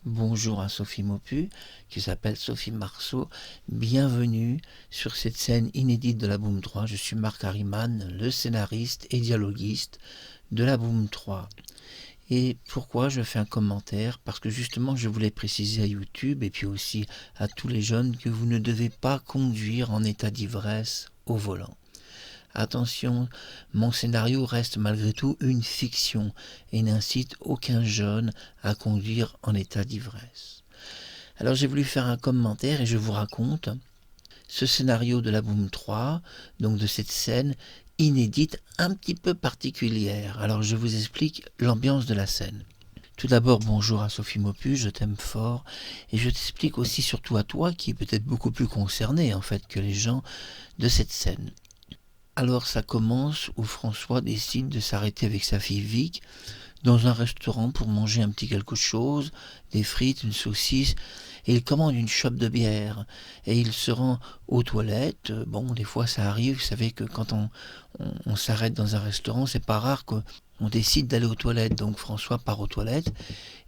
Bonjour à Sophie Maupu, qui s'appelle Sophie Marceau. Bienvenue sur cette scène inédite de la Boom 3. Je suis Marc Harriman, le scénariste et dialoguiste de la Boom 3. Et pourquoi je fais un commentaire? Parce que justement, je voulais préciser à YouTube et puis aussi à tous les jeunes que vous ne devez pas conduire en état d'ivresse au volant. Attention, mon scénario reste malgré tout une fiction et n'incite aucun jeune à conduire en état d'ivresse. Alors j'ai voulu faire un commentaire et je vous raconte ce scénario de la Boom 3, donc de cette scène inédite un petit peu particulière. Alors je vous explique l'ambiance de la scène. Tout d'abord, bonjour à Sophie Maupu, je t'aime fort et je t'explique aussi surtout à toi qui est peut-être beaucoup plus concerné en fait que les gens de cette scène. Alors ça commence où François décide de s'arrêter avec sa fille Vic dans un restaurant pour manger un petit quelque chose, des frites, une saucisse, et il commande une chope de bière. Et il se rend aux toilettes. Bon, des fois ça arrive, vous savez que quand on s'arrête dans un restaurant, c'est pas rare qu'on décide d'aller aux toilettes. Donc François part aux toilettes,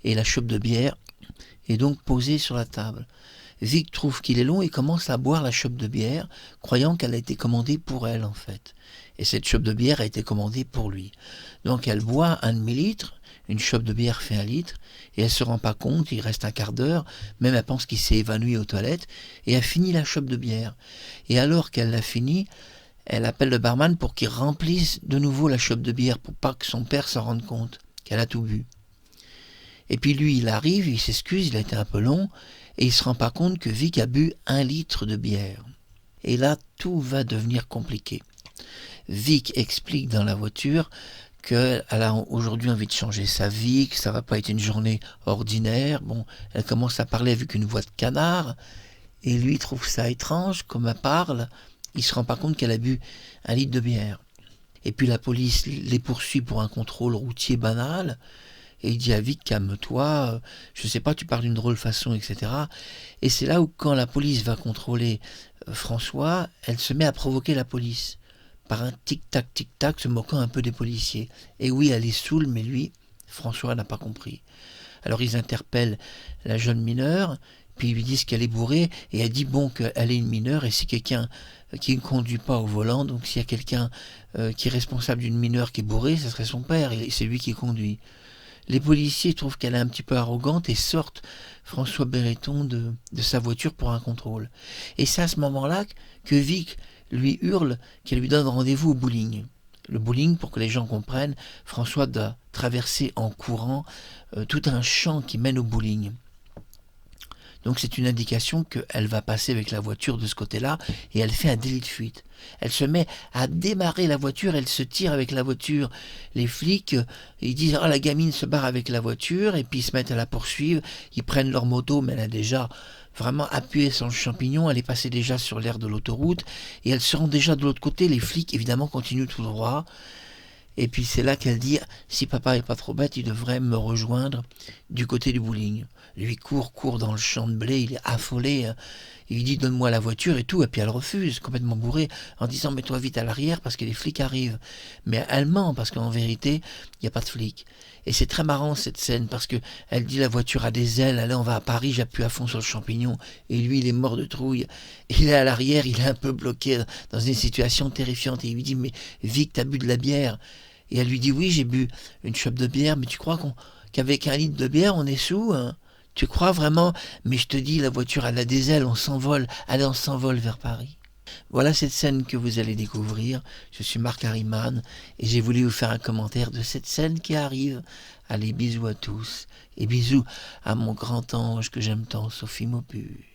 et la chope de bière est donc posée sur la table. Vic trouve qu'il est long et commence à boire la chope de bière, croyant qu'elle a été commandée pour elle en fait. Et cette chope de bière a été commandée pour lui. Donc elle boit un demi-litre, une chope de bière fait 1 litre, et elle se rend pas compte, il reste un quart d'heure, même elle pense qu'il s'est évanoui aux toilettes, et a fini la chope de bière. Et alors qu'elle l'a fini, elle appelle le barman pour qu'il remplisse de nouveau la chope de bière, pour pas que son père s'en rende compte, qu'elle a tout bu. Et puis lui, il arrive, il s'excuse, il a été un peu long, et il se rend pas compte que Vic a bu 1 litre de bière. Et là, tout va devenir compliqué. Vic explique dans la voiture qu'elle a aujourd'hui envie de changer sa vie, que ça va pas être une journée ordinaire. Bon, elle commence à parler avec une voix de canard, et lui trouve ça étrange, comme elle parle. Il se rend pas compte qu'elle a bu 1 litre de bière. Et puis la police les poursuit pour un contrôle routier banal. Et il dit à Vic, calme-toi, je sais pas, tu parles d'une drôle façon, etc. Et c'est là où, quand la police va contrôler François, elle se met à provoquer la police, par un tic-tac, tic-tac, se moquant un peu des policiers. Et oui, elle est saoule, mais lui, François n'a pas compris. Alors ils interpellent la jeune mineure, puis ils lui disent qu'elle est bourrée, et elle dit bon qu'elle est une mineure, et c'est quelqu'un qui ne conduit pas au volant, donc s'il y a quelqu'un qui est responsable d'une mineure qui est bourrée, ce serait son père, et c'est lui qui conduit. Les policiers trouvent qu'elle est un petit peu arrogante et sortent François Béreton de sa voiture pour un contrôle. Et c'est à ce moment-là que Vic lui hurle qu'elle lui donne rendez-vous au bowling. Le bowling, pour que les gens comprennent, François doit traverser en courant tout un champ qui mène au bowling. Donc c'est une indication qu'elle va passer avec la voiture de ce côté-là, et elle fait un délit de fuite. Elle se met à démarrer la voiture, elle se tire avec la voiture. Les flics, ils disent « Ah, la gamine se barre avec la voiture », et puis ils se mettent à la poursuivre. Ils prennent leur moto, mais elle a déjà vraiment appuyé sur le champignon, elle est passée déjà sur l'aire de l'autoroute, et elle se rend déjà de l'autre côté. Les flics, évidemment, continuent tout droit. Et puis c'est là qu'elle dit « Si papa est pas trop bête, il devrait me rejoindre du côté du bowling ». Lui court dans le champ de blé, il est affolé. Il dit « Donne-moi la voiture » et tout. Et puis elle refuse, complètement bourrée, en disant « Mets-toi vite à l'arrière parce que les flics arrivent ». Mais elle ment parce qu'en vérité, il n'y a pas de flics. Et c'est très marrant cette scène parce que elle dit « La voiture a des ailes, allez on va à Paris, j'appuie à fond sur le champignon ». Et lui il est mort de trouille. Il est à l'arrière, il est un peu bloqué dans une situation terrifiante. Et il lui dit « Mais Vic, t'as bu de la bière ?» Et elle lui dit « Oui, j'ai bu une chope de bière, mais tu crois qu'avec 1 litre de bière, on est sous hein? Tu crois vraiment? Mais je te dis, la voiture, elle a des ailes, on s'envole, allez, on s'envole vers Paris. » Voilà cette scène que vous allez découvrir. Je suis Marc Harriman et j'ai voulu vous faire un commentaire de cette scène qui arrive. Allez, bisous à tous et bisous à mon grand ange que j'aime tant, Sophie Maupu.